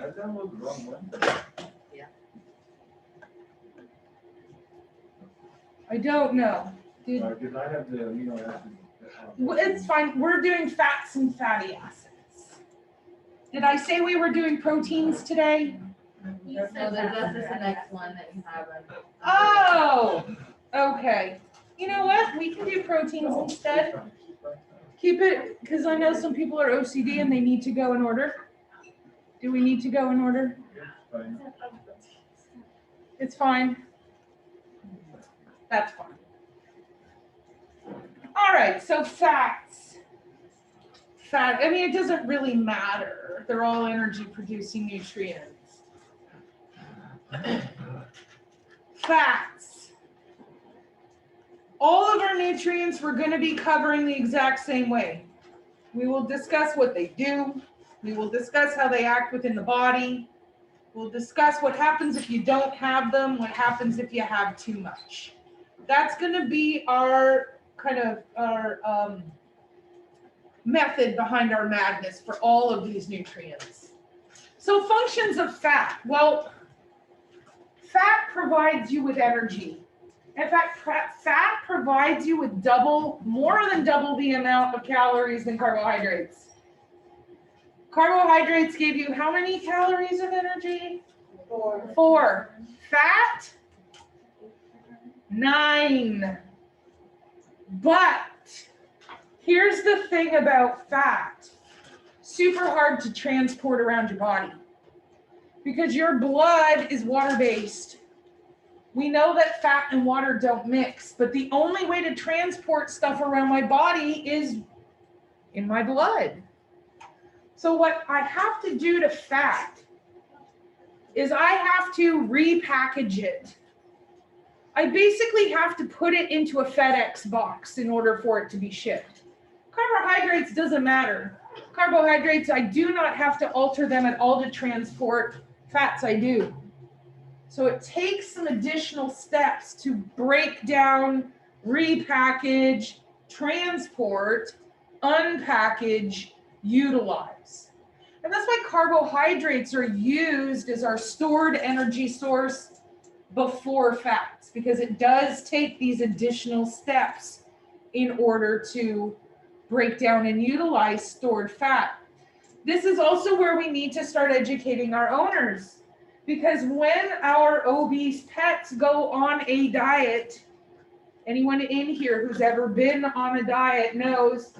I downloaded the wrong one. Yeah. I don't know. Did, Did I have the amino acid? it's fine. We're doing fats and fatty acids. Did I say we were doing proteins today? No, that's just the next one that you haven't. Oh, okay. You know what? We can do proteins instead. Keep it, because I know some people are OCD and they need to go in order. Do we need to go in order? Fine. It's fine. That's fine. All right, so fats. Fat, I mean, it doesn't really matter. They're all energy producing nutrients. Fats. All of our nutrients we're going to be covering the exact same way. We will discuss what they do. We will discuss how they act within the body. We'll discuss what happens if you don't have them, what happens if you have too much. That's going to be our kind of our method behind our madness for all of these nutrients. So functions of fat. Well, fat provides you with energy. In fact, fat provides you with more than double the amount of calories than carbohydrates. Carbohydrates give you how many calories of energy? 4. Fat? 9. But here's the thing about fat. Super hard to transport around your body because your blood is water-based. We know that fat and water don't mix, but the only way to transport stuff around my body is in my blood. So what I have to do to fat is I have to repackage it. I basically have to put it into a FedEx box in order for it to be shipped. Carbohydrates doesn't matter. Carbohydrates, I do not have to alter them at all to transport. Fats, I do. So it takes some additional steps to break down, repackage, transport, unpackage, utilize. And that's why carbohydrates are used as our stored energy source before fats, because it does take these additional steps in order to break down and utilize stored fat. This is also where we need to start educating our owners, because when our obese pets go on a diet, anyone in here who's ever been on a diet knows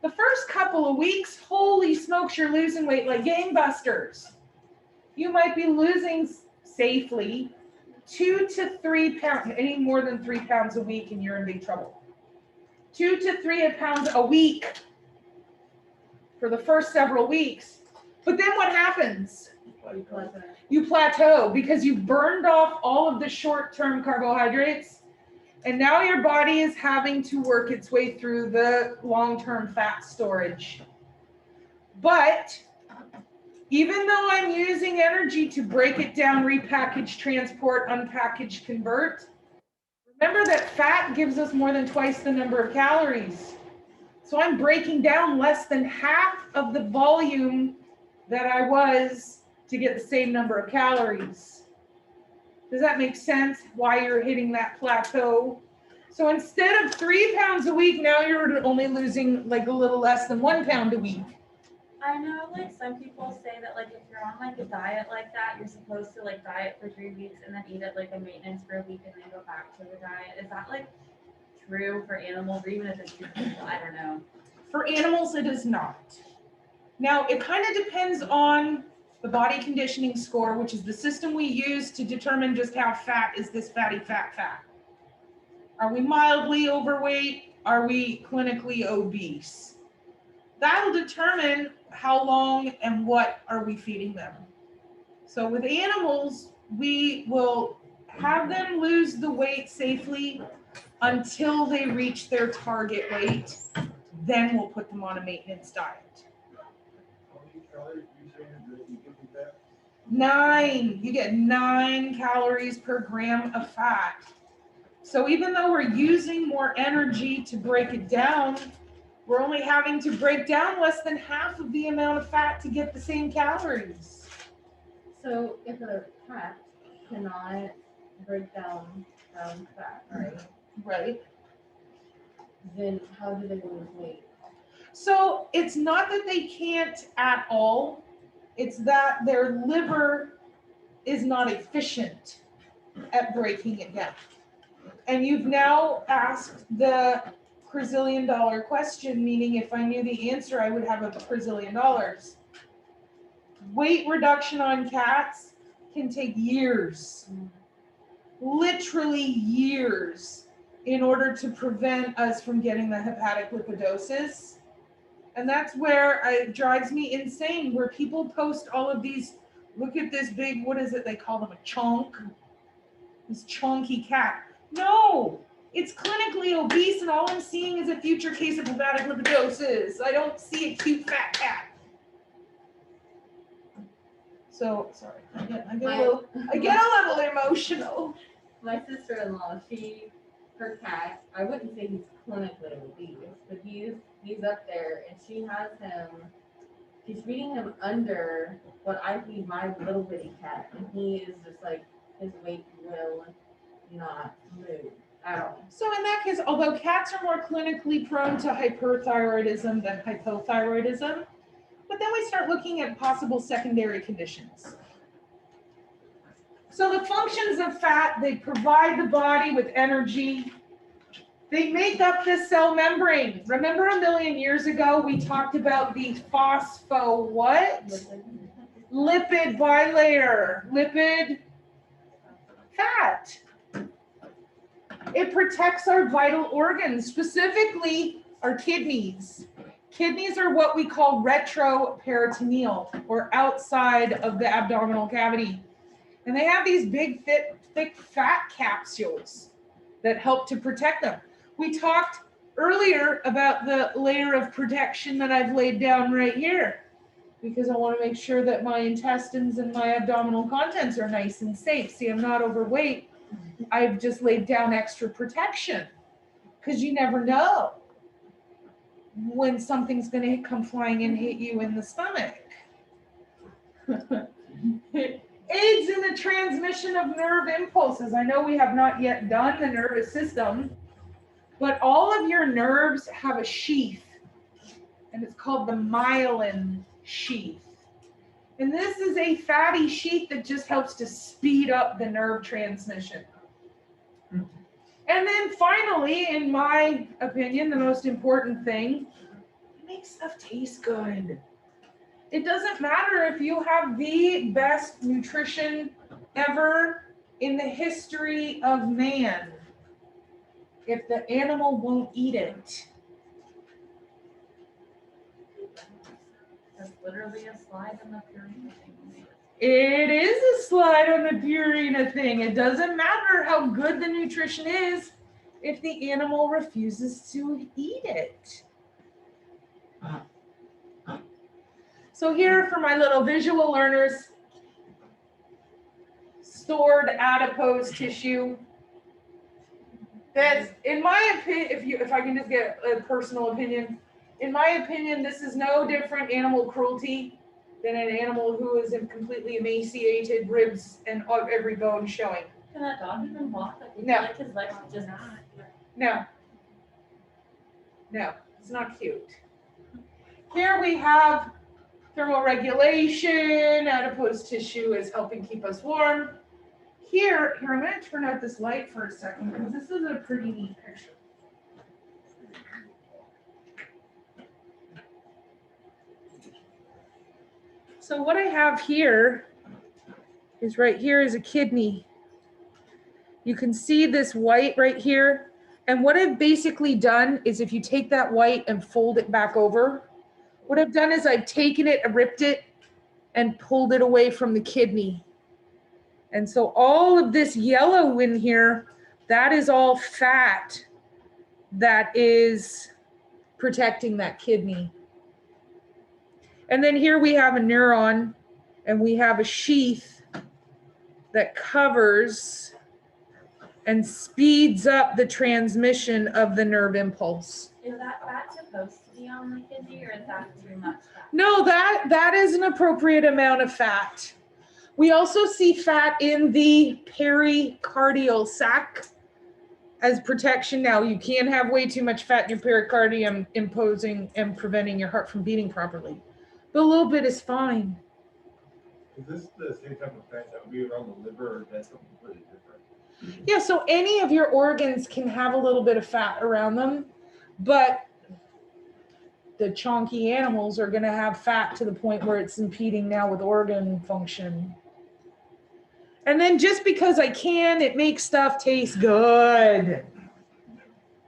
the first couple of weeks, holy smokes, you're losing weight like gangbusters. You might be losing safely 2 to 3 pounds, any more than 3 pounds a week, and you're in big trouble. 2 to 3 pounds a week for the first several weeks. But then what happens? You plateau because you burned off all of the short-term carbohydrates, and now your body is having to work its way through the long-term fat storage. But even though I'm using energy to break it down, repackage, transport, unpackage, convert, remember that fat gives us more than twice the number of calories. So I'm breaking down less than half of the volume that I was to get the same number of calories. Does that make sense? Why you're hitting that plateau? So instead of 3 pounds a week, now you're only losing like a little less than 1 pound a week. I know, like, some people say that, like, if you're on, like, a diet like that, you're supposed to, like, diet for 3 weeks and then eat at, like, a maintenance for a week and then go back to the diet. Is that, like, true for animals, or even if it's true for people? I don't know. For animals, it is not. Now, it kind of depends on the body conditioning score, which is the system we use to determine just how fat is this fatty fat. Are we mildly overweight? Are we clinically obese? That'll determine how long and what are we feeding them. So with animals, we will have them lose the weight safely until they reach their target weight. Then we'll put them on a maintenance diet. How many calories do you say that you give them that? 9, you get 9 calories per gram of fat. So even though we're using more energy to break it down, we're only having to break down less than half of the amount of fat to get the same calories. So if a cat cannot break down fat, right, right? then how do they lose weight? So it's not that they can't at all, it's that their liver is not efficient at breaking it down. And you've now asked the quadrillion dollar question, meaning if I knew the answer, I would have a quadrillion dollars. Weight reduction on cats can take years, literally years, in order to prevent us from getting the hepatic lipidosis. And that's where it drives me insane, where people post all of these, look at this big, what is it, they call them a chonk, this chonky cat. No, it's clinically obese and all I'm seeing is a future case of hepatic lipidosis. I don't see a cute fat cat. So, sorry, I get a little emotional. My sister-in-law, her cat, I wouldn't say he's clinically obese, but he's up there, and she's feeding him under what I feed my little bitty cat, and he is just like, his weight will not move at all. So in that case, although cats are more clinically prone to hyperthyroidism than hypothyroidism, but then we start looking at possible secondary conditions. So the functions of fat, they provide the body with energy. They make up the cell membrane. Remember a million years ago, we talked about the phospho what? Lipid bilayer, lipid fat. It protects our vital organs, specifically our kidneys. Kidneys are what we call retroperitoneal, or outside of the abdominal cavity. And they have these big, thick fat capsules that help to protect them. We talked earlier about the layer of protection that I've laid down right here, because I want to make sure that my intestines and my abdominal contents are nice and safe. See, I'm not overweight. I've just laid down extra protection, because you never know when something's going to come flying and hit you in the stomach. Aids in the transmission of nerve impulses. I know we have not yet done the nervous system, but all of your nerves have a sheath, and it's called the myelin sheath. And this is a fatty sheath that just helps to speed up the nerve transmission. And then finally, in my opinion, the most important thing, it makes stuff taste good. It doesn't matter if you have the best nutrition ever in the history of man, if the animal won't eat it. That's literally a slide in the Purina thing. It is a slide on the Purina thing. It doesn't matter how good the nutrition is if the animal refuses to eat it. So here for my little visual learners, stored adipose tissue. That's, in my opinion, if I can just get a personal opinion, in my opinion, this is no different animal cruelty than an animal who is completely emaciated, ribs and every bone showing. Can that dog even walk? Like, No. Like his legs just No, it's not cute. Here we have thermoregulation, adipose tissue is helping keep us warm. Here, I'm going to turn out this light for a second because this is a pretty neat picture. So what I have here is right here is a kidney. You can see this white right here. And what I've basically done is if you take that white and fold it back over, what I've done is I've taken it, ripped it, and pulled it away from the kidney. And so all of this yellow in here, that is all fat that is protecting that kidney. And then here we have a neuron, and we have a sheath that covers and speeds up the transmission of the nerve impulse. Is that fat supposed to be on the kidney, or is that too much fat? No, that is an appropriate amount of fat. We also see fat in the pericardial sac as protection. Now, you can have way too much fat in your pericardium, imposing and preventing your heart from beating properly. But a little bit is fine. Is this the same type of fat that would be around the liver, or that's something completely different? Yeah, so any of your organs can have a little bit of fat around them, but the chonky animals are going to have fat to the point where it's impeding now with organ function. And then just because I can, it makes stuff taste good.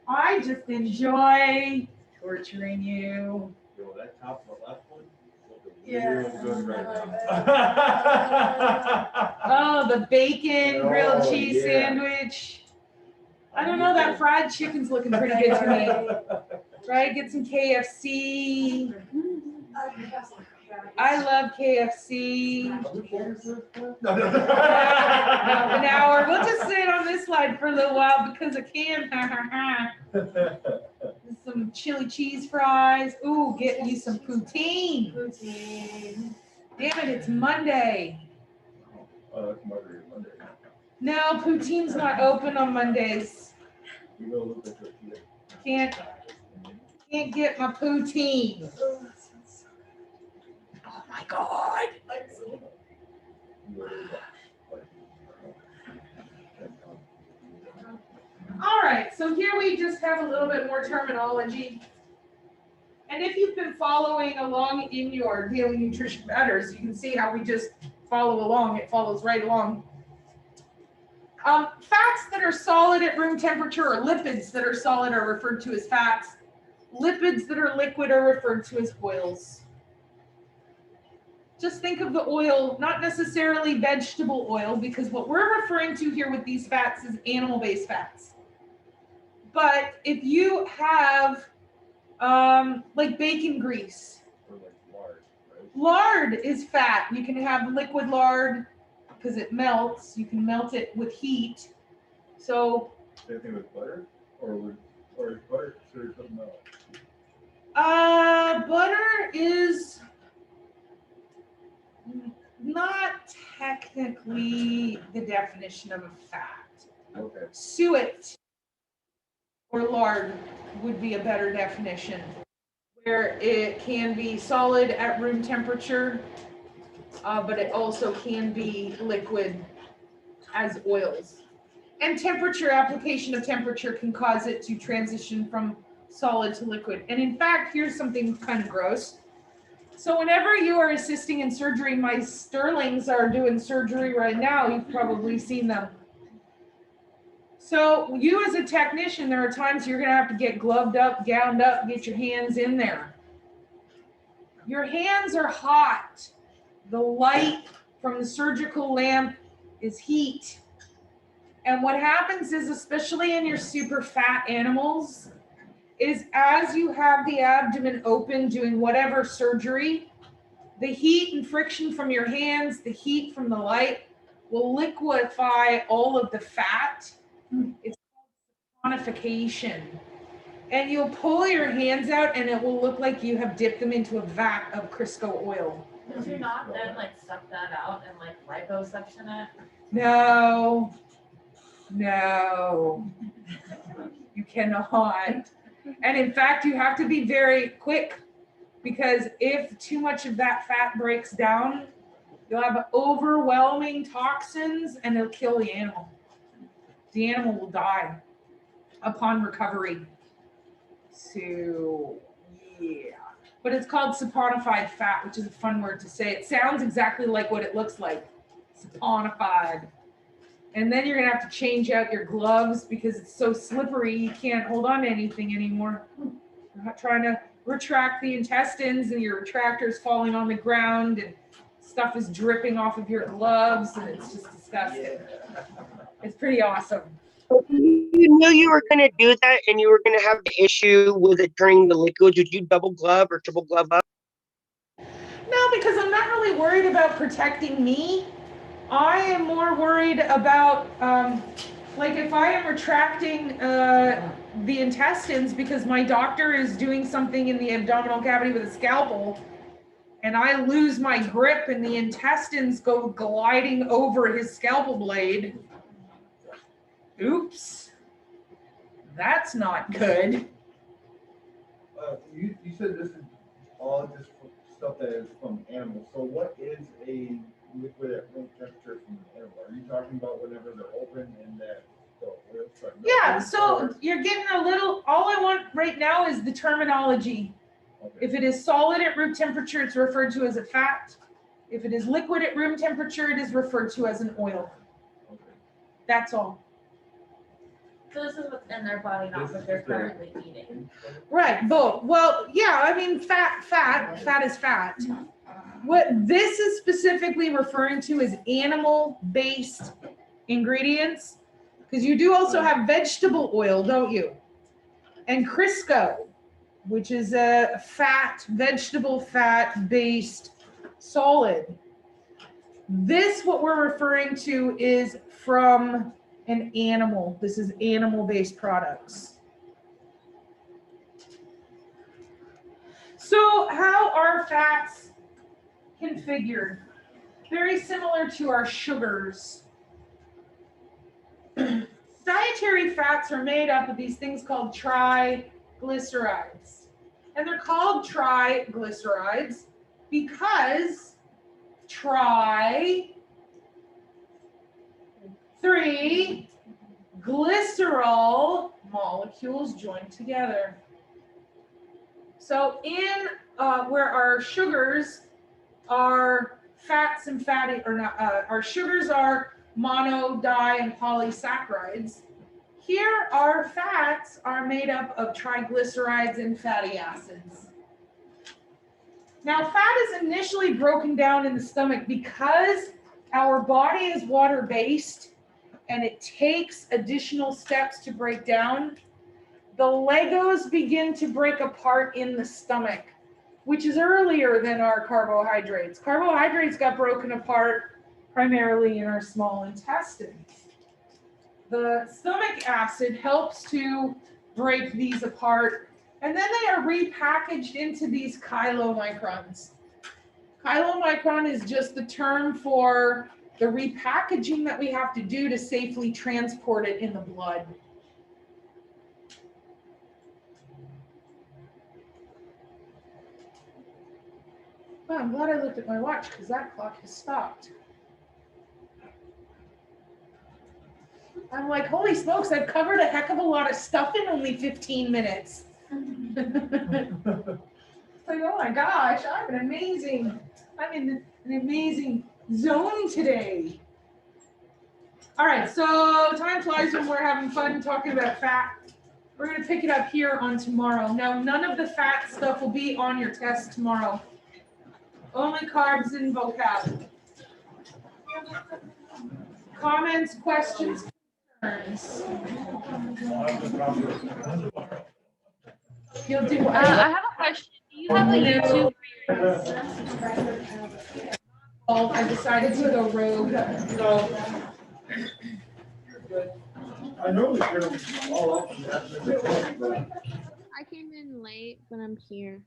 I just enjoy torturing you. Yo, that top of the left one looking Yeah, real good right I now. Oh, the bacon grilled Oh, cheese yeah. sandwich. I don't know, that fried chicken's looking pretty good to me. Right, get some KFC. I love KFC. No, no, Half an hour. We'll just sit on this slide for a little while because I can. Some chili cheese fries. Ooh, get you some poutine. Poutine. Damn it, it's Monday. Oh, that's Margarita Monday. No, poutine's not open on Mondays. You go look at tortilla. Can't get my poutine. Oh my God. All right, so here we just have a little bit more terminology. And if you've been following along in your Daily Nutrition Matters, you can see how we just follow along. It follows right along. Fats that are solid at room temperature, or lipids that are solid, are referred to as fats. Lipids that are liquid are referred to as oils. Just think of the oil, not necessarily vegetable oil, because what we're referring to here with these fats is animal-based fats. But if you have like bacon grease, Or like lard, right? lard is fat. You can have liquid lard because it melts. You can melt it with heat. So Same thing with butter, or is butter considered something else? butter is not technically the definition of a fat. Okay. Suet or lard would be a better definition, where it can be solid at room temperature, but it also can be liquid as oils. And temperature, application of temperature can cause it to transition from solid to liquid. And in fact, here's something kind of gross. So whenever you are assisting in surgery, my Sterlings are doing surgery right now. You've probably seen them. So you as a technician, there are times you're going to have to get gloved up, gowned up, get your hands in there. Your hands are hot. The light from the surgical lamp is heat. And what happens is, especially in your super fat animals, is as you have the abdomen open doing whatever surgery, the heat and friction from your hands, the heat from the light, will liquefy all of the fat. It's called saponification. And you'll pull your hands out and it will look like you have dipped them into a vat of Crisco oil. Could you not then like suck that out and like liposuction it? No, you cannot. And in fact, you have to be very quick, because if too much of that fat breaks down, you'll have overwhelming toxins and it'll kill the animal. The animal will die upon recovery. So, yeah. But it's called saponified fat, which is a fun word to say. It sounds exactly like what it looks like. Saponified. And then you're going to have to change out your gloves because it's so slippery you can't hold on to anything anymore. You're not trying to retract the intestines and your retractor's falling on the ground and stuff is dripping off of your gloves and it's just disgusting. It's pretty awesome. You knew you were going to do that and you were going to have the issue with it turning to liquid. Did you double glove or triple glove up? No, because I'm not really worried about protecting me. I am more worried about, like if I am retracting the intestines because my doctor is doing something in the abdominal cavity with a scalpel and I lose my grip and the intestines go gliding over his scalpel blade, oops, that's not good. You said this is all just stuff that is from animals. So what is a liquid at room temperature from an animal? Are you talking about whenever they're open and that the oil starts Yeah, melting, so or- you're getting a little, all I want right now is the terminology. Okay. If it is solid at room temperature, it's referred to as a fat. If it is liquid at room temperature, it is referred to as an oil. Okay. That's all. So this is what's in their body, not what they're currently eating. Right, both. Well, yeah, I mean, fat is fat. What this is specifically referring to is animal-based ingredients, because you do also have vegetable oil, don't you? And Crisco, which is a vegetable fat-based solid. This, what we're referring to, is from an animal. This is animal-based products. So how are fats configured? Very similar to our sugars. Dietary fats are made up of these things called triglycerides. And they're called triglycerides because three glycerol molecules join together. So in where our sugars are fats and fatty, or not, our sugars are mono, di, and polysaccharides. Here, our fats are made up of triglycerides and fatty acids. Now, fat is initially broken down in the stomach because our body is water-based and it takes additional steps to break down. The Legos begin to break apart in the stomach, which is earlier than our carbohydrates. Carbohydrates got broken apart primarily in our small intestine. The stomach acid helps to break these apart, and then they are repackaged into these chylomicrons. Chylomicron is just the term for the repackaging that we have to do to safely transport it in the blood. Well, I'm glad I looked at my watch because that clock has stopped. I'm like, holy smokes, I've covered a heck of a lot of stuff in only 15 minutes. It's like, oh my gosh, I'm in an amazing zone today. All right, so time flies when we're having fun talking about fat. We're gonna pick it up here on tomorrow. Now, none of the fat stuff will be on your test tomorrow. Only carbs and vocab. Comments, questions, concerns? You'll do what? I have a question. Do you have a YouTube? Oh, I decided to go rogue. So, I normally turn them all off. I came in late, but I'm here.